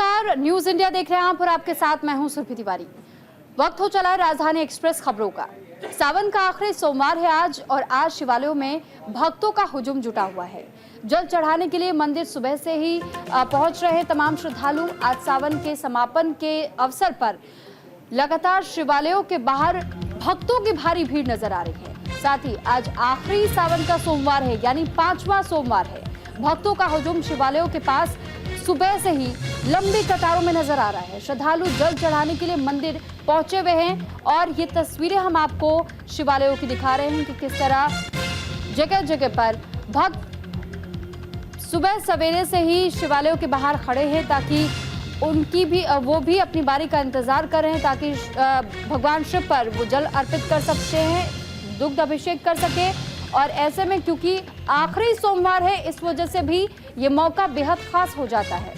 नमस्कार, news India देख रहे हैं आप और आपके साथ मैं हूं सुरभि तिवारी। वक्त हो चला है राजधानी एक्सप्रेस खबरों का। सावन का आखिरी सोमवार है आज और आज शिवालयों में भक्तों का हुजूम जुटा हुआ है। जल चढ़ाने के लिए मंदिर सुबह से ही पहुंच रहे हैं तमाम श्रद्धालु। आज सावन के समापन के अवसर पर लगातार शिवालयों के बाहर भक्तों की भारी भीड़ नजर आ रही है। साथ ही आज आखिरी सावन का सोमवार है, यानी 5वां सोमवार है। भक्तों का हुजूम शिवालयों के पास सुबह से ही लंबी कतारों में नजर आ रहा है। श्रद्धालु जल चढ़ाने के लिए मंदिर पहुंचे हुए हैं और ये तस्वीरें हम आपको शिवालयों की दिखा रहे हैं कि किस तरह जगह जगह पर भक्त सुबह सवेरे से ही शिवालयों के बाहर खड़े हैं ताकि वो भी अपनी बारी का इंतजार कर रहे हैं ताकि भगवान शिव पर वो जल अर्पित कर सकते हैं, दुग्ध अभिषेक कर सके। और ऐसे में क्योंकि आखिरी सोमवार है, इस वजह से भी ये मौका बेहद खास हो जाता है।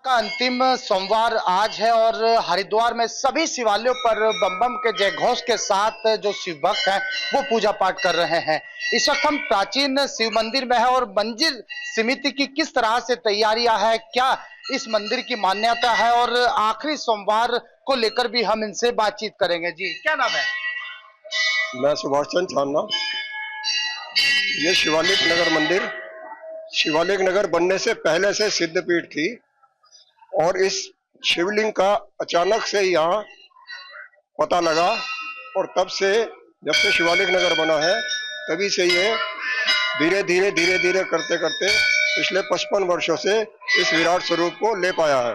का अंतिम सोमवार आज है और हरिद्वार में सभी शिवालयों पर बम बम के जय घोष के साथ जो शिव भक्त हैं वो पूजा पाठ कर रहे हैं। इस वक्त हम प्राचीन शिव मंदिर में है और मंदिर समिति की किस तरह से तैयारियां है, क्या इस मंदिर की मान्यता है और आखिरी सोमवार को लेकर भी हम इनसे बातचीत करेंगे। जी, क्या नाम है? मैं सुभाष चंद्र छान्ना। ये शिवालिक नगर मंदिर शिवालिक नगर बनने से पहले से सिद्धपीठ थी और इस शिवलिंग का अचानक से यहाँ पता लगा और तब से जब से शिवालिक नगर बना है तभी से ये धीरे धीरे करते करते पिछले 55 वर्षों से इस विराट स्वरूप को ले पाया है।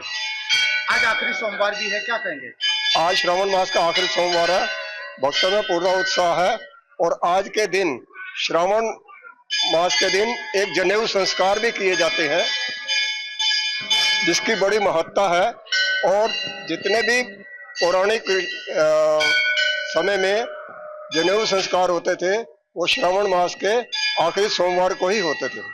आज आखिरी सोमवार भी है, क्या कहेंगे? आज श्रावण मास का आखिरी सोमवार है। भक्तों में पूरा उत्साह है और आज के दिन श्रावण मास के दिन एक जनेऊ संस्कार भी किए जाते हैं जिसकी बड़ी महत्ता है। और जितने भी पौराणिक समय में जनेऊ संस्कार होते थे वो श्रावण मास के आखिरी सोमवार को ही होते थे।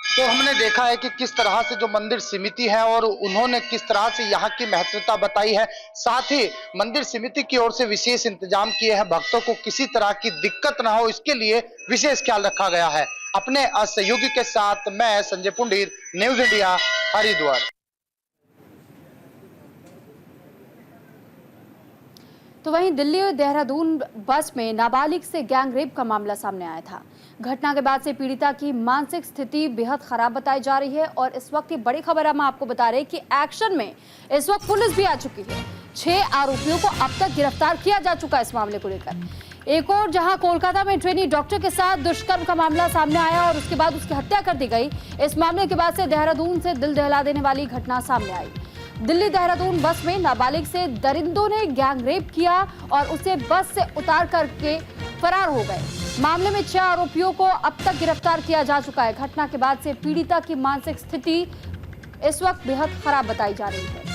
तो हमने देखा है कि किस तरह से जो मंदिर समिति है और उन्होंने किस तरह से यहाँ की महत्वता बताई है। साथ ही मंदिर समिति की ओर से विशेष इंतजाम किए हैं, भक्तों को किसी तरह की दिक्कत ना हो इसके लिए विशेष ख्याल रखा गया है। अपने सहयोगी के साथ मैं संजय पुंडीर, न्यूज इंडिया, हरिद्वार। तो वहीं दिल्ली और देहरादून बस में नाबालिग से गैंग रेप का मामला सामने आया था। घटना के बाद से पीड़िता की मानसिक स्थिति बेहद खराब बताई जा रही है और इस वक्त की बड़ी खबर हम आपको बता रहे हैं कि एक्शन में इस वक्त पुलिस भी आ चुकी है। 6 आरोपियों को अब तक गिरफ्तार किया जा चुका है इस मामले को लेकर। एक और जहां कोलकाता में ट्रेनी डॉक्टर के साथ दुष्कर्म का मामला सामने आया और उसके बाद उसकी हत्या कर दी गई। इस मामले के बाद से देहरादून से दिल दहला देने वाली घटना सामने आई। दिल्ली देहरादून बस में नाबालिग से दरिंदों ने गैंग रेप किया और उसे बस से उतार करके फरार हो गए। मामले में 6 आरोपियों को अब तक गिरफ्तार किया जा चुका है। घटना के बाद से पीड़िता की मानसिक स्थिति इस वक्त बेहद खराब बताई जा रही है।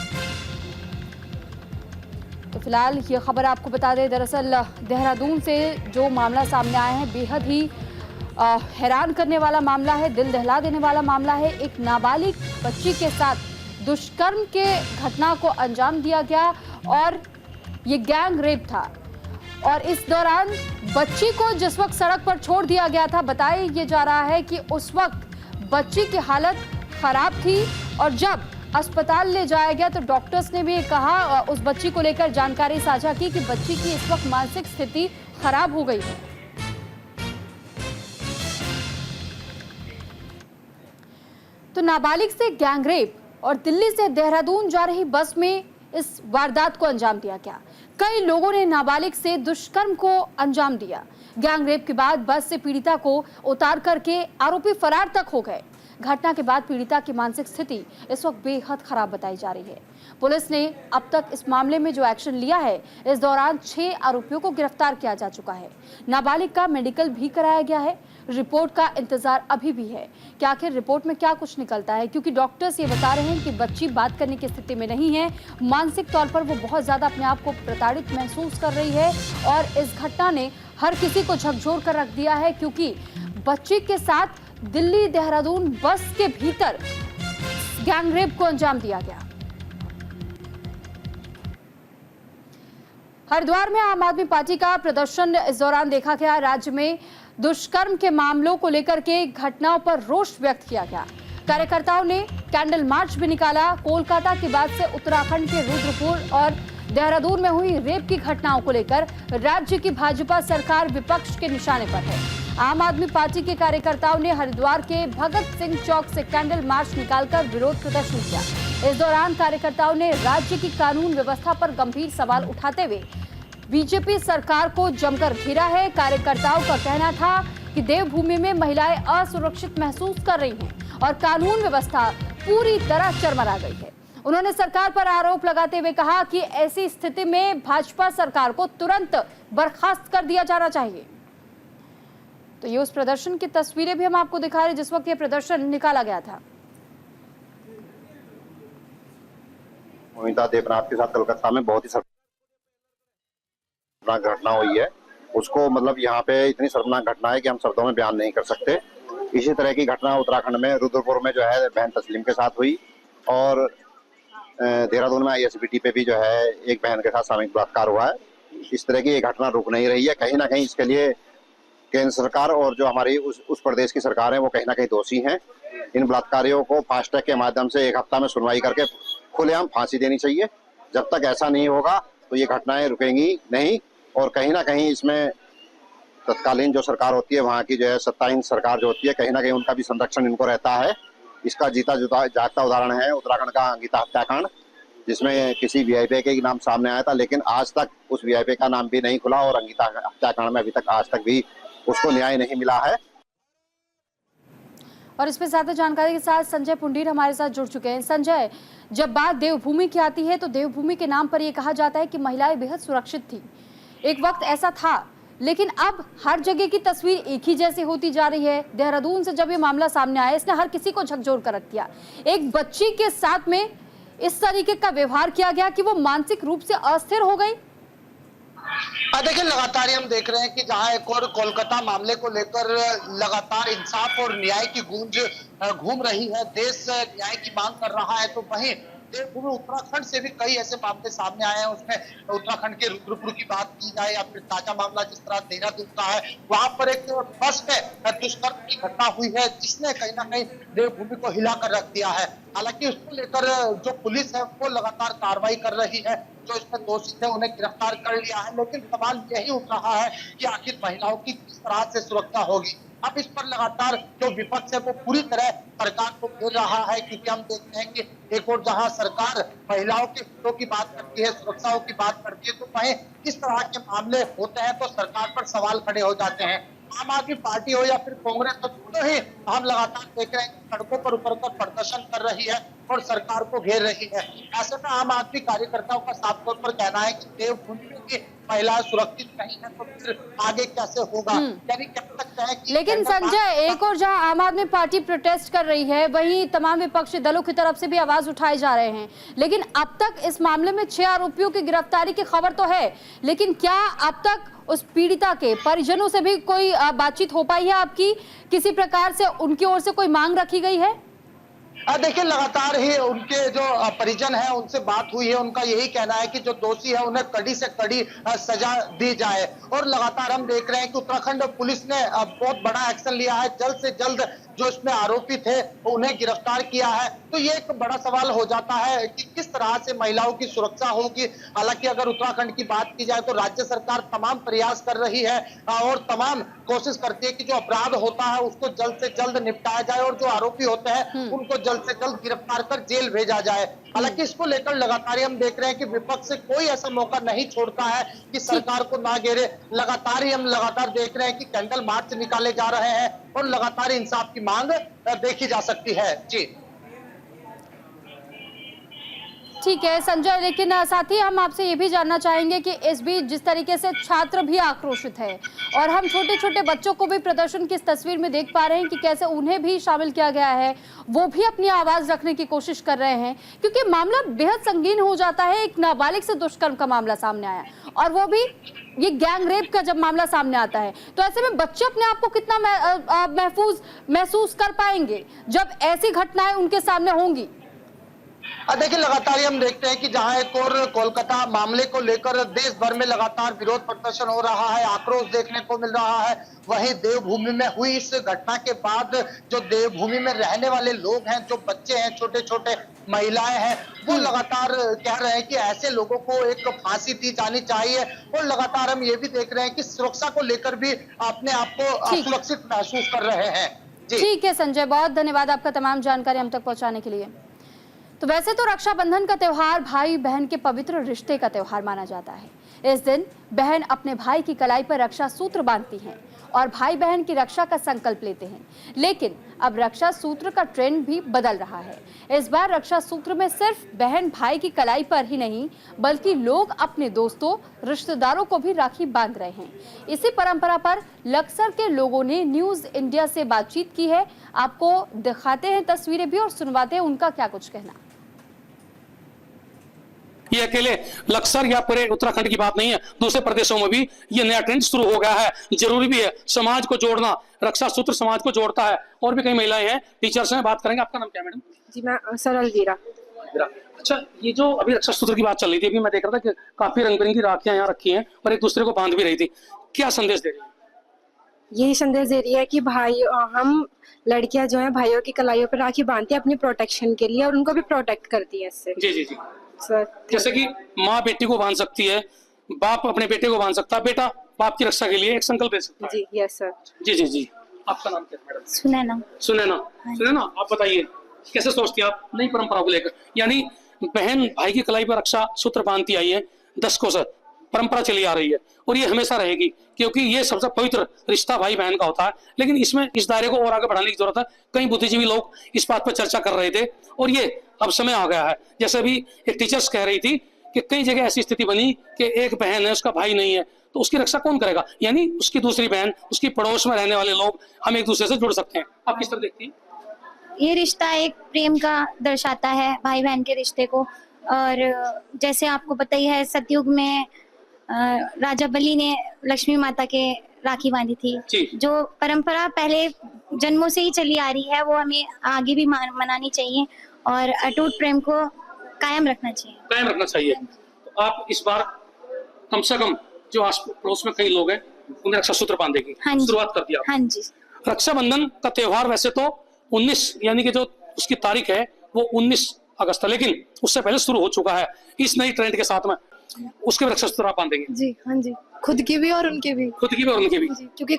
तो फिलहाल ये खबर आपको बता दें, दरअसल देहरादून से जो मामला सामने आया है बेहद ही हैरान करने वाला मामला है, दिल दहला देने वाला मामला है। एक नाबालिग बच्ची के साथ दुष्कर्म के घटना को अंजाम दिया गया और ये गैंग रेप था और इस दौरान बच्ची को जिस वक्त सड़क पर छोड़ दिया गया था, बताया ये जा रहा है कि उस वक्त बच्ची की हालत खराब थी और जब अस्पताल ले जाया गया तो डॉक्टर्स ने भी कहा, उस बच्ची को लेकर जानकारी साझा की कि बच्ची की इस वक्त मानसिक स्थिति खराब हो गई है। तो नाबालिग से गैंग रेप और दिल्ली से देहरादून जा रही बस में इस वारदात को अंजाम दिया गया। कई लोगों ने नाबालिग से दुष्कर्म को अंजाम दिया। गैंग रेप के बाद बस से पीड़िता को उतार करके आरोपी फरार तक हो गए। घटना के बाद पीड़िता की मानसिक स्थिति इस वक्त बेहद खराब बताई जा रही है। पुलिस ने अब तक इस मामले में जो एक्शन लिया है, इस दौरान 6 आरोपियों को गिरफ्तार किया जा चुका है। नाबालिग का मेडिकल भी कराया गया है। रिपोर्ट का इंतजार अभी भी है कि आखिर रिपोर्ट में क्या कुछ निकलता है, क्योंकि डॉक्टर्स ये बता रहे हैं कि बच्ची बात करने की स्थिति में नहीं है। मानसिक तौर पर वो बहुत ज्यादा अपने आप को प्रताड़ित महसूस कर रही है और इस घटना ने हर किसी को झकझोर कर रख दिया है, क्योंकि बच्ची के साथ दिल्ली देहरादून बस के भीतर गैंग रेप को अंजाम दिया गया। हरिद्वार में आम आदमी पार्टी का प्रदर्शन इस दौरान देखा गया। राज्य में दुष्कर्म के मामलों को लेकर के घटनाओं पर रोष व्यक्त किया गया। कार्यकर्ताओं ने कैंडल मार्च भी निकाला। कोलकाता के बाद से उत्तराखंड के रुद्रपुर और देहरादून में हुई रेप की घटनाओं को लेकर राज्य की भाजपा सरकार विपक्ष के निशाने पर है। आम आदमी पार्टी के कार्यकर्ताओं ने हरिद्वार के भगत सिंह चौक से कैंडल मार्च निकालकर विरोध प्रदर्शन किया। इस दौरान कार्यकर्ताओं ने राज्य की कानून व्यवस्था पर गंभीर सवाल उठाते हुए बीजेपी सरकार को जमकर घेरा है। कार्यकर्ताओं का कहना था कि देवभूमि में महिलाएं असुरक्षित महसूस कर रही हैं और कानून व्यवस्था पूरी तरह चरमरा गई है। उन्होंने सरकार पर आरोप लगाते हुए कहा कि ऐसी स्थिति में भाजपा सरकार को तुरंत बर्खास्त कर दिया जाना चाहिए। तो ये उस प्रदर्शन की तस्वीरें भी हम आपको दिखा रहे हैं जिस वक्त ये प्रदर्शन निकाला गया था। मोहिता देवनाथ के साथ कलकत्ता में बहुत ही शर्मनाक घटना हुई है। उसको मतलब यहाँ पे इतनी शर्मनाक घटना है कि हम शब्दों में बयान नहीं कर सकते। इसी तरह की घटना उत्तराखंड में रुद्रपुर में जो है बहन तस्लीम के साथ हुई और देहरादून में ISBT पे भी जो है एक बहन के साथ सामूहिक बलात्कार हुआ है। इस तरह की ये घटना रुक नहीं रही है। कहीं ना कहीं इसके लिए केंद्र सरकार और जो हमारी उस प्रदेश की सरकार है वो कहीं ना कहीं दोषी हैं। इन बलात्कारियों को फास्ट ट्रैक के माध्यम से 1 हफ्ता में सुनवाई करके खुलेआम फांसी देनी चाहिए। जब तक ऐसा नहीं होगा तो ये घटनाएं रुकेंगी नहीं और कहीं ना कहीं इसमें तत्कालीन जो सरकार होती है वहाँ की जो है सत्ताहीन सरकार जो होती है कहीं ना कहीं उनका भी संरक्षण इनको रहता है। इसका जीता जागता उदाहरण है उत्तराखंड का अंकिता हत्याकांड, जिसमें किसी VIP के नाम सामने आया था लेकिन आज तक उस VIP का नाम भी नहीं खुला और अंकिता हत्याकांड में अभी तक आज तक भी उसको न्याय नहीं मिला है। और इस पे ज्यादा जानकारी के साथ संजय पुंडीर हमारे साथ जुड़ चुके हैं। संजय, जब बात देवभूमि की आती है तो देवभूमि के नाम पर यह कहा जाता है कि महिलाएं बेहद सुरक्षित थी। एक वक्त ऐसा था, लेकिन अब हर जगह की तस्वीर एक ही जैसी होती जा रही है। देहरादून से जब ये मामला सामने आया इसने हर किसी को झकझोर कर रख दिया। एक बच्ची के साथ में इस तरीके का व्यवहार किया गया कि वो मानसिक रूप से अस्थिर हो गई। देखिए लगातार हम देख रहे हैं कि जहां एक और कोलकाता मामले को लेकर लगातार इंसाफ और न्याय की गूंज घूम रही है, देश न्याय की मांग कर रहा है, तो वहीं देवभूमि उत्तराखंड से भी कई ऐसे मामले सामने आए हैं। उसमें उत्तराखंड के रुद्रपुर की बात की जाए या फिर ताजा मामला जिस तरह देहरादून का है, वहां पर एक बस में दुष्कर्म की घटना हुई है जिसने कहीं ना कहीं देवभूमि को हिला कर रख दिया है। हालांकि उसको लेकर जो पुलिस है वो लगातार कार्रवाई कर रही है। जो इसमें दोषी थे उन्हें गिरफ्तार कर लिया है, लेकिन सवाल यही उठ रहा है कि आखिर महिलाओं की किस तरह से सुरक्षा होगी। अब इस पर लगातार जो विपक्ष है वो पूरी तरह सरकार को घेर रहा है, क्योंकि हम देखते हैं कि एक और जहां सरकार महिलाओं के हितों की बात करती है, सुरक्षाओं की बात करती है, तो वहीं इस तरह के मामले होते हैं तो सरकार पर सवाल खड़े हो जाते हैं। आम आदमी पार्टी हो या फिर कांग्रेस, तो दोनों ही हम लगातार देख रहे हैं कि सड़कों पर उतरकर प्रदर्शन कर रही है और सरकार को घेर रही है। ऐसे में आम आदमी कार्यकर्ताओं का साफ तौर पर कहना है कि देवभूमि की महिलाएं सुरक्षित नहीं है तो फिर आगे कैसे होगा, यानी कब तक कहें कि। लेकिन संजय, एक और जहां आम आदमी पार्टी प्रोटेस्ट कर रही है वहीं तमाम विपक्षी दलों की तरफ से भी आवाज उठाए जा रहे हैं। लेकिन अब तक इस मामले में 6 आरोपियों की गिरफ्तारी की खबर तो है, लेकिन क्या अब तक उस पीड़िता के परिजनों से भी कोई बातचीत हो पाई है आपकी? किसी प्रकार से उनकी ओर से कोई मांग रखी गई है? देखिए लगातार ही उनके जो परिजन हैं उनसे बात हुई है। उनका यही कहना है कि जो दोषी है उन्हें कड़ी से कड़ी सजा दी जाए। और लगातार हम देख रहे हैं कि उत्तराखंड पुलिस ने बहुत बड़ा एक्शन लिया है। जल्द से जल्द जो इसमें आरोपी थे उन्हें गिरफ्तार किया है। तो ये एक बड़ा सवाल हो जाता है कि किस तरह से महिलाओं की सुरक्षा होगी। हालांकि अगर उत्तराखंड की बात की जाए तो राज्य सरकार तमाम प्रयास कर रही है और तमाम कोशिश करती है कि जो अपराध होता है उसको जल्द से जल्द निपटाया जाए और जो आरोपी होते हैं उनको जल्द से जल्द गिरफ्तार कर जेल भेजा जाए। हालांकि इसको लेकर लगातार हम देख रहे हैं कि विपक्ष से कोई ऐसा मौका नहीं छोड़ता है कि सरकार को ना घेरे। लगातार हम देख रहे हैं कि कैंडल मार्च निकाले जा रहे हैं और लगातार इंसाफ की मांग देखी जा सकती है। जी ठीक है संजय, लेकिन साथ ही हम आपसे ये भी जानना चाहेंगे कि इस बीच जिस तरीके से छात्र भी आक्रोशित है और हम छोटे छोटे बच्चों को भी प्रदर्शन की इस तस्वीर में देख पा रहे हैं कि कैसे उन्हें भी शामिल किया गया है, वो भी अपनी आवाज रखने की कोशिश कर रहे हैं, क्योंकि मामला बेहद संगीन हो जाता है। एक नाबालिग से दुष्कर्म का मामला सामने आया और वो भी ये गैंग रेप का जब मामला सामने आता है, तो ऐसे में बच्चे अपने आप को कितना महफूज महसूस कर पाएंगे जब ऐसी घटनाएं उनके सामने होंगी? देखिए लगातार ही हम देखते हैं कि जहां एक और कोलकाता मामले को लेकर देश भर में लगातार विरोध प्रदर्शन हो रहा है, आक्रोश देखने को मिल रहा है। वहीं देवभूमि में हुई इस घटना के बाद जो देवभूमि में रहने वाले लोग हैं, जो बच्चे हैं, छोटे छोटे महिलाएं हैं, वो लगातार कह रहे हैं कि ऐसे लोगों को एक फांसी दी जानी चाहिए। और लगातार हम ये भी देख रहे हैं कि सुरक्षा को लेकर भी अपने आप को असुरक्षित महसूस कर रहे हैं। ठीक है संजय, बहुत धन्यवाद आपका तमाम जानकारी हम तक पहुंचाने के लिए। तो वैसे तो रक्षाबंधन का त्योहार भाई बहन के पवित्र रिश्ते का त्योहार माना जाता है। इस दिन बहन अपने भाई की कलाई पर रक्षा सूत्र बांधती हैं और भाई बहन की रक्षा का संकल्प लेते हैं। लेकिन अब रक्षा सूत्र का ट्रेंड भी बदल रहा है। इस बार रक्षा सूत्र में सिर्फ बहन भाई की कलाई पर ही नहीं, बल्कि लोग अपने दोस्तों, रिश्तेदारों को भी राखी बांध रहे हैं। इसी परंपरा पर लक्सर के लोगों ने न्यूज इंडिया से बातचीत की है। आपको दिखाते हैं तस्वीरें भी और सुनवाते हैं उनका क्या कुछ कहना। ये अकेले लक्सर या पूरे उत्तराखंड की बात नहीं है, दूसरे प्रदेशों में भी ये नया ट्रेंड शुरू हो गया है। जरूरी भी है समाज को जोड़ना, रक्षा सूत्र समाज को जोड़ता है। और भी कई महिलाएं हैं, टीचर्स हैं, बात करेंगे। आपका नाम क्या है मैडम? जी मैं सरल वीरा। अच्छा, ये जो अभी रक्षा सूत्र की बात चल रही थी, अभी मैं देख रहा था कि काफी रंग बिरंगी राखियां यहाँ रखी हैं और एक दूसरे को बांध भी रही थी, क्या संदेश दे रही है? यही संदेश दे रही है कि भाई, हम लड़कियां जो है भाइयों की कलाइयों पर राखी बांधती है अपनी प्रोटेक्शन के लिए और उनको भी प्रोटेक्ट करती है इससे। जी जी जी। सर, जैसे कि माँ बेटी को बांध सकती है, बाप अपने बेटे को बांध सकता है, बेटा बाप की रक्षा के लिए एक संकल्प ले सकता है। जी यस सर। जी जी जी। आपका नाम क्या है मैडम? सुनैना। सुनैना, सुनैना आप बताइए कैसे सोचती है आप नई परंपरा को लेकर? यानी बहन भाई की कलाई पर रक्षा सूत्र बांधती आई है, दशकों से परंपरा चली आ रही है और ये हमेशा रहेगी, क्योंकि ये सबसे पवित्र रिश्ता भाई बहन का होता है। लेकिन इसमें इस दायरे को और आगे बढ़ाने की जरूरत है। कई बुद्धिजीवी लोग इस बात पर चर्चा कर रहे थे और ये अब समय आ गया है। जैसे अभी एक टीचर्स कह रही थी कि कई जगह ऐसी स्थिति बनी कि एक बहन है, उसका भाई नहीं है, तो उसकी रक्षा कौन करेगा? यानी उसकी दूसरी बहन, उसकी पड़ोस में रहने वाले लोग, हम एक दूसरे से जुड़ सकते हैं। आप किस तरह देखती हैं? ये रिश्ता एक प्रेम का दर्शाता है, भाई बहन के रिश्ते को। और जैसे आपको पता ही है, सतयुग में राजा बलि ने लक्ष्मी माता के राखी बांधी थी। जो परंपरा पहले जन्मों से ही चली आ रही है, वो हमें आगे भी मनानी चाहिए और अटूट प्रेम को कायम रखना चाहिए। तो आप इस बार कम से कम जो आस पड़ोस में कई लोग हैं उन्हें रक्षा सूत्र बांधेगी, हाँ जी, शुरुआत कर दिया। हाँ जी। रक्षाबंधन का त्योहार वैसे तो 19 यानी कि जो उसकी तारीख है वो 19 अगस्त है, लेकिन उससे पहले शुरू हो चुका है। इस नई ट्रेंड के साथ में उसके रक्षा सूत्र आप बांधेंगे? जी हाँ जी, खुद की भी और उनकी भी। खुद की भी और उनकी भी। क्योंकि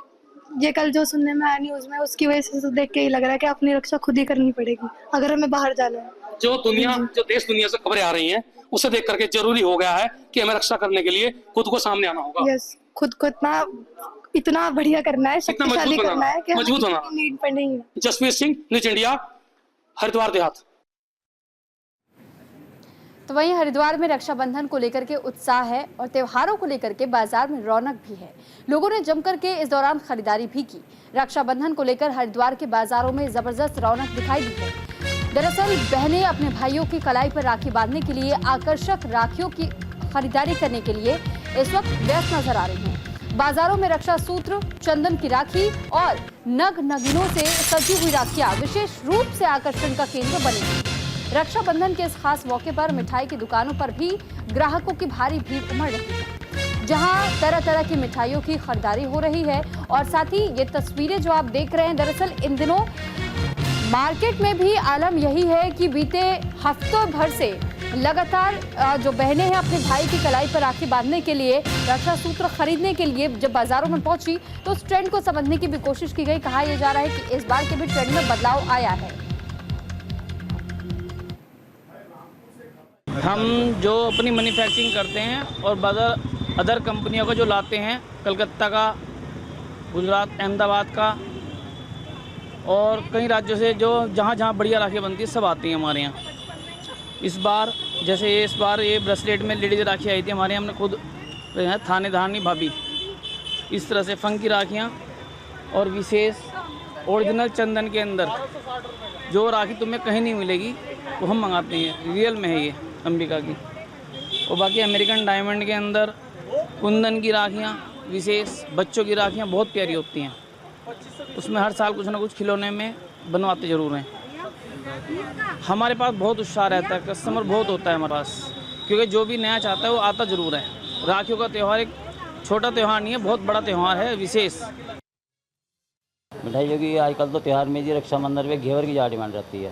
ये कल जो सुनने में आया न्यूज में, उसकी वजह से तो देख के ही लग रहा है कि अपनी रक्षा खुद ही करनी पड़ेगी अगर हमें बाहर जाना है। जो देश दुनिया से खबरें आ रही हैं, उसे देख करके जरूरी हो गया है कि हमें रक्षा करने के लिए खुद को सामने आना होगा। यस, खुद को इतना बढ़िया करना है, शक्तिशाली करना है कि मजबूत होना। नीड पर नहीं है। जसवीर सिंह, न्यूज इंडिया, हरिद्वार देहात। तो वहीं हरिद्वार में रक्षाबंधन को लेकर के उत्साह है और त्योहारों को लेकर के बाजार में रौनक भी है। लोगों ने जमकर के इस दौरान खरीदारी भी की। रक्षाबंधन को लेकर हरिद्वार के बाजारों में जबरदस्त रौनक दिखाई दी है। दरअसल बहनें अपने भाइयों की कलाई पर राखी बांधने के लिए आकर्षक राखियों की खरीदारी करने के लिए इस वक्त व्यस्त नजर आ रही हैं। बाजारों में रक्षा सूत्र, चंदन की राखी और नग नगीनों से सजी हुई राखियां विशेष रूप से आकर्षण का केंद्र बनी हैं। रक्षाबंधन के इस खास मौके पर मिठाई की दुकानों पर भी ग्राहकों की भारी भीड़ उमड़ रही है, जहां तरह तरह की मिठाइयों की खरीदारी हो रही है। और साथ ही ये तस्वीरें जो आप देख रहे हैं, दरअसल इन दिनों मार्केट में भी आलम यही है कि बीते हफ्तों भर से लगातार जो बहनें हैं अपने भाई की कलाई पर राखी बांधने के लिए, रक्षा सूत्र खरीदने के लिए जब बाजारों में पहुंची तो उस ट्रेंड को समझने की भी कोशिश की गई। कहा यह जा रहा है कि इस बार के भी ट्रेंड में बदलाव आया है। हम जो अपनी मैन्युफैक्चरिंग करते हैं और अदर कंपनियों का जो लाते हैं, कलकत्ता का, गुजरात, अहमदाबाद का और कई राज्यों से जो जहाँ जहाँ बढ़िया राखी बनती है सब आती हैं हमारे यहाँ। इस बार ये ब्रेसलेट में लेडीज राखी आई थी हमारे यहाँ, हमने खुद थानेदारनी भाभी, इस तरह से फंकी राखियाँ और विशेष ओरिजिनल चंदन के अंदर जो राखी तुम्हें कहीं नहीं मिलेगी वो हम मंगाते हैं, रियल में है ये अंबिका की। और बाकी अमेरिकन डायमंड के अंदर कुंदन की राखियाँ, विशेष बच्चों की राखियाँ बहुत प्यारी होती हैं। उसमें हर साल कुछ ना कुछ खिलौने में बनवाते ज़रूर हैं। हमारे पास बहुत उत्साह रहता है, कस्टमर बहुत होता है हमारे पास, क्योंकि जो भी नया चाहता है वो आता ज़रूर है। राखियों का त्यौहार एक छोटा त्यौहार नहीं है, बहुत बड़ा त्यौहार है, विशेष। मिठाइयों की आजकल तो त्यौहार में जी रक्षाबंधन पे घेवर की ज़्यादा डिमांड रहती है।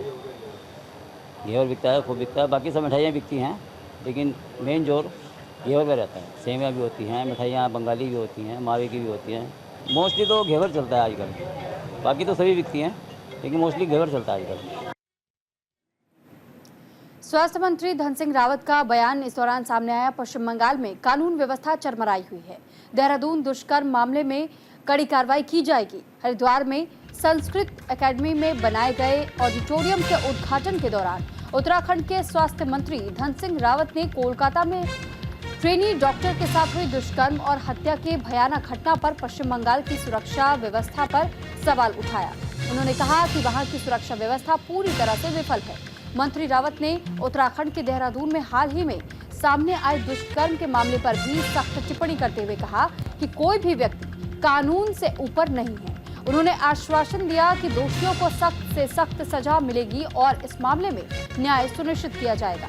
घेवर बिकता है, खूब बिकता है, बाकी सब मिठाइयाँ बिकती हैं, लेकिन मेन जोर घेवर पे रहता है। सेवइयाँ भी होती हैं, मिठाइयाँ बंगाली भी होती हैं, मावे की भी होती हैं। मोस्टली तो घेवर चलता है आजकल, बाकी तो सभी बिकती हैं, लेकिन मोस्टली घेवर चलता है आजकल। स्वास्थ्य मंत्री धन सिंह रावत का बयान इस दौरान सामने आया। पश्चिम बंगाल में कानून व्यवस्था चरमराई हुई है। देहरादून दुष्कर्म मामले में कड़ी कार्रवाई की जाएगी। हरिद्वार में संस्कृत एकेडमी में बनाए गए ऑडिटोरियम के उद्घाटन के दौरान उत्तराखंड के स्वास्थ्य मंत्री धन सिंह रावत ने कोलकाता में ट्रेनी डॉक्टर के साथ हुई दुष्कर्म और हत्या के भयानक घटना पर पश्चिम बंगाल की सुरक्षा व्यवस्था पर सवाल उठाया। उन्होंने कहा कि वहां की सुरक्षा व्यवस्था पूरी तरह से विफल है। मंत्री रावत ने उत्तराखंड के देहरादून में हाल ही में सामने आए दुष्कर्म के मामले पर भी सख्त टिप्पणी करते हुए कहा कि कोई भी व्यक्ति कानून से ऊपर नहीं है। उन्होंने आश्वासन दिया कि दोषियों को सख्त से सख्त सजा मिलेगी और इस मामले में न्याय सुनिश्चित किया जाएगा।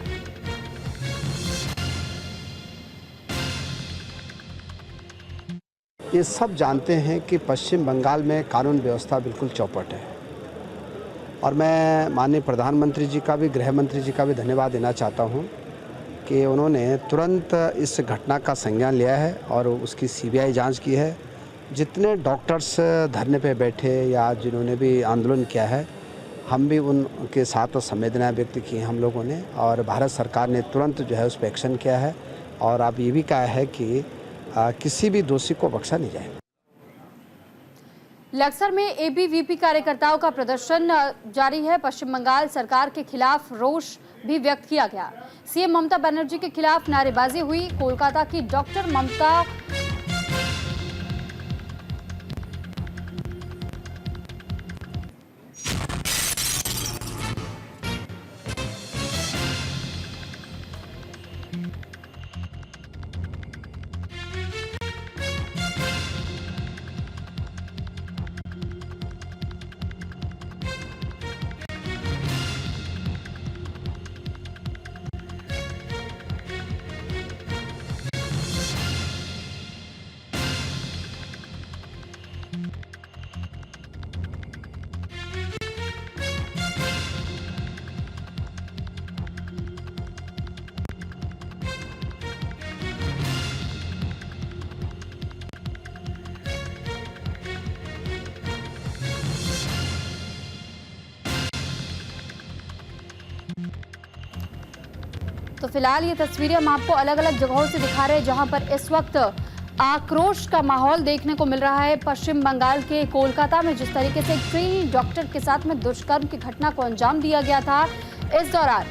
ये सब जानते हैं कि पश्चिम बंगाल में कानून व्यवस्था बिल्कुल चौपट है और मैं माननीय प्रधानमंत्री जी का भी, गृह मंत्री जी का भी धन्यवाद देना चाहता हूं कि उन्होंने तुरंत इस घटना का संज्ञान लिया है और उसकी सीबीआई जांच की है। जितने डॉक्टर्स धरने पे बैठे या जिन्होंने भी आंदोलन किया है, हम भी उनके साथ संवेदना व्यक्त की हम लोगों ने, और भारत सरकार ने तुरंत जो है उस पर एक्शन किया है और अब ये भी कहा है कि किसी भी दोषी को बख्शा नहीं जाए। लक्सर में एबीवीपी कार्यकर्ताओं का प्रदर्शन जारी है। पश्चिम बंगाल सरकार के खिलाफ रोष भी व्यक्त किया गया। सीएम ममता बनर्जी के खिलाफ नारेबाजी हुई। कोलकाता की डॉक्टर ममता तो फिलहाल ये तस्वीरें हम आपको अलग अलग जगहों से दिखा रहे हैं जहां पर इस वक्त आक्रोश का माहौल देखने को मिल रहा है। पश्चिम बंगाल के कोलकाता में जिस तरीके से एक ट्रेनी डॉक्टर के साथ में दुष्कर्म की घटना को अंजाम दिया गया था, इस दौरान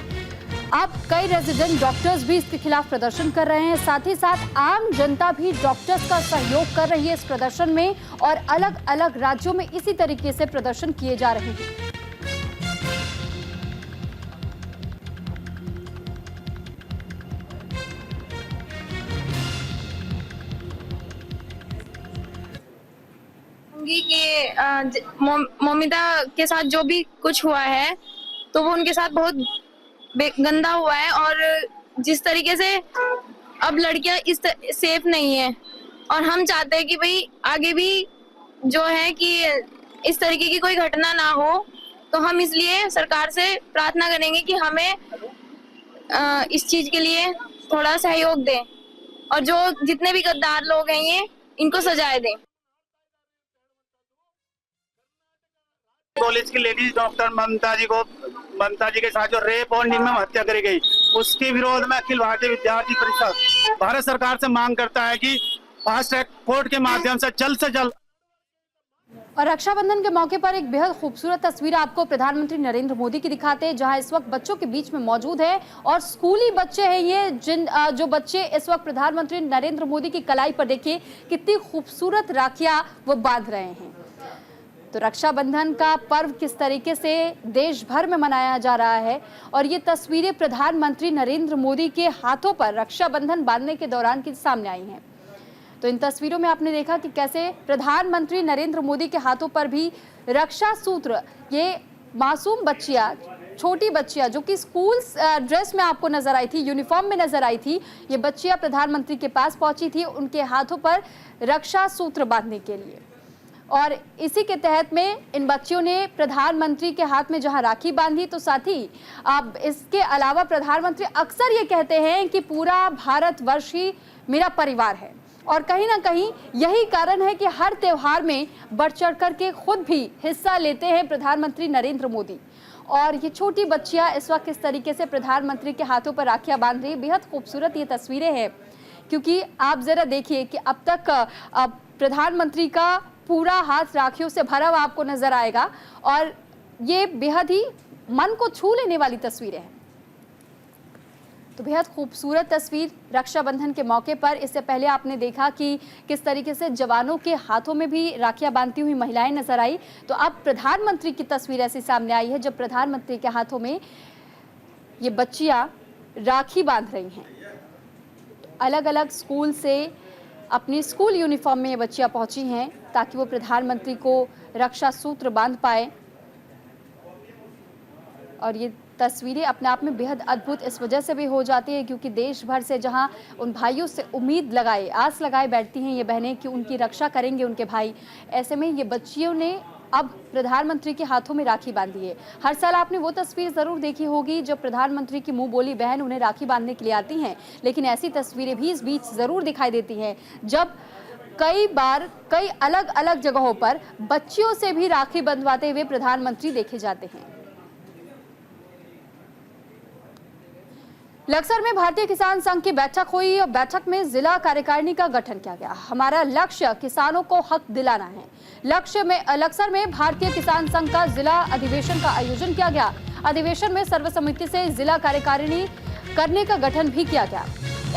अब कई रेजिडेंट डॉक्टर्स भी इसके खिलाफ प्रदर्शन कर रहे हैं। साथ ही साथ आम जनता भी डॉक्टर्स का सहयोग कर रही है इस प्रदर्शन में और अलग अलग राज्यों में इसी तरीके से प्रदर्शन किए जा रहे हैं। कि मोमिता के साथ जो भी कुछ हुआ है तो वो उनके साथ बहुत गंदा हुआ है और जिस तरीके से अब लड़कियां सेफ नहीं है और हम चाहते हैं कि भाई आगे भी जो है कि इस तरीके की कोई घटना ना हो, तो हम इसलिए सरकार से प्रार्थना करेंगे कि हमें इस चीज के लिए थोड़ा सहयोग दें और जो जितने भी गद्दार लोग हैं ये इनको सजाएं दें। कॉलेज की लेडीज डॉक्टर ममता जी के साथ जो रेप और निर्मम हत्या करी गई, उसके विरोध में अखिल भारतीय विद्यार्थी परिषद भारत सरकार से मांग करता है कि फास्ट ट्रैक कोर्ट के माध्यम से जल्द और रक्षाबंधन के मौके पर एक बेहद खूबसूरत तस्वीर आपको प्रधानमंत्री नरेंद्र मोदी की दिखाते हैं, जहां इस वक्त बच्चों के बीच में मौजूद है और स्कूली बच्चे हैं ये जो बच्चे इस वक्त प्रधानमंत्री नरेंद्र मोदी की कलाई पर देखिए कितनी खूबसूरत राखियां वो बांध रहे हैं। तो रक्षाबंधन का पर्व किस तरीके से देश भर में मनाया जा रहा है और ये तस्वीरें प्रधानमंत्री नरेंद्र मोदी के हाथों पर रक्षाबंधन बांधने के दौरान की सामने आई हैं। तो इन तस्वीरों में आपने देखा कि कैसे प्रधानमंत्री नरेंद्र मोदी के हाथों पर भी रक्षा सूत्र ये मासूम बच्चियां छोटी बच्चियां जो कि स्कूल ड्रेस में आपको नजर आई थी, यूनिफॉर्म में नजर आई थी, ये बच्चियां प्रधानमंत्री के पास पहुंची थी उनके हाथों पर रक्षा सूत्र बांधने के लिए। और इसी के तहत में इन बच्चियों ने प्रधानमंत्री के हाथ में जहां राखी बांधी, तो साथ ही अब इसके अलावा प्रधानमंत्री अक्सर ये कहते हैं कि पूरा भारतवर्ष ही मेरा परिवार है। और कहीं ना कहीं यही कारण है कि हर त्योहार में बढ़ चढ़ कर के खुद भी हिस्सा लेते हैं प्रधानमंत्री नरेंद्र मोदी। और ये छोटी बच्चियां इस वक्त किस तरीके से प्रधानमंत्री के हाथों पर राखियां बांध रही, बेहद खूबसूरत ये तस्वीरें हैं। क्योंकि आप जरा देखिए कि अब तक प्रधानमंत्री का पूरा हाथ राखियों से भरा हुआ आपको नजर आएगा और ये बेहद ही मन को छू लेने वाली तस्वीरें हैं। तो बेहद खूबसूरत तस्वीर रक्षाबंधन के मौके पर। इससे पहले आपने देखा कि किस तरीके से जवानों के हाथों में भी राखियां बांधती हुई महिलाएं नजर आई, तो अब प्रधानमंत्री की तस्वीर ऐसी सामने आई है जब प्रधानमंत्री के हाथों में ये बच्चियां राखी बांध रही हैं। अलग अलग स्कूल से अपनी स्कूल यूनिफॉर्म में ये बच्चियां पहुंची हैं ताकि वो प्रधानमंत्री को रक्षा सूत्र बांध पाए। और ये तस्वीरें अपने आप में बेहद अद्भुत इस वजह से भी हो जाती है क्योंकि देश भर से जहां उन भाइयों से उम्मीद लगाए, आस लगाए बैठती हैं ये बहनें कि उनकी रक्षा करेंगे उनके भाई, ऐसे में ये बच्चियों ने अब प्रधानमंत्री के हाथों में राखी बांधी है। हर साल आपने वो तस्वीर जरूर देखी होगी जब प्रधानमंत्री की मुंह बोली बहन उन्हें राखी बांधने के लिए आती हैं, लेकिन ऐसी तस्वीरें भी इस बीच जरूर दिखाई देती हैं जब कई बार कई अलग अलग जगहों पर बच्चियों से भी राखी बंधवाते हुए प्रधानमंत्री देखे जाते हैं। लक्सर में भारतीय किसान संघ की बैठक हुई और बैठक में जिला कार्यकारिणी का गठन किया गया। हमारा लक्ष्य किसानों को हक दिलाना है। लक्सर में भारतीय किसान संघ का जिला अधिवेशन का आयोजन किया गया। अधिवेशन में सर्वसम्मति से जिला कार्यकारिणी करने का गठन भी किया गया।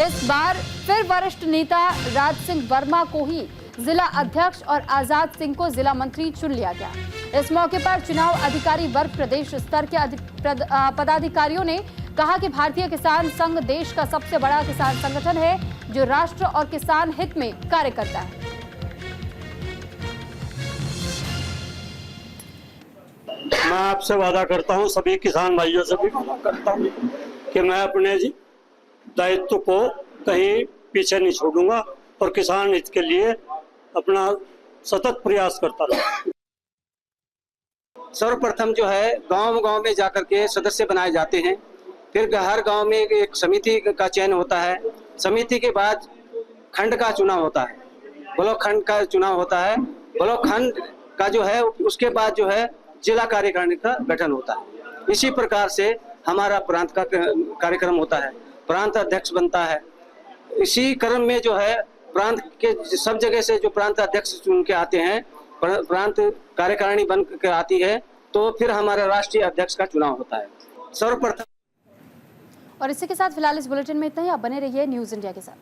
इस बार फिर वरिष्ठ नेता राज सिंह वर्मा को ही जिला अध्यक्ष और आजाद सिंह को जिला मंत्री चुन लिया गया। इस मौके पर चुनाव अधिकारी वर्ग प्रदेश स्तर के पदाधिकारियों ने कहा कि भारतीय किसान संघ देश का सबसे बड़ा किसान संगठन है जो राष्ट्र और किसान हित में कार्य करता है। मैं आपसे वादा करता हूं, सभी किसान भाइयों से भी वादा करता हूं कि मैं अपने दायित्व को कहीं पीछे नहीं छोड़ूंगा और किसान हित के लिए अपना सतत प्रयास करता रहूंगा। सर्वप्रथम जो है गांव में जाकर के सदस्य बनाए जाते हैं, फिर हर गांव में एक समिति का चयन होता है। समिति के बाद खंड का चुनाव होता है, ब्लॉक खंड का चुनाव होता है। ब्लॉक खंड का जो है उसके बाद जो है जिला कार्यकारिणी का गठन होता है। इसी प्रकार से हमारा प्रांत का कार्यक्रम होता है, प्रांत अध्यक्ष बनता है। इसी क्रम में जो है प्रांत के सब जगह से जो प्रांत अध्यक्ष चुन के आते हैं, प्रांत कार्यकारिणी बन कर आती है, तो फिर हमारा राष्ट्रीय अध्यक्ष का चुनाव होता है। सर्वप्रथम और इसी के साथ फिलहाल इस बुलेटिन में इतना ही। आप बने रहिए न्यूज़ इंडिया के साथ।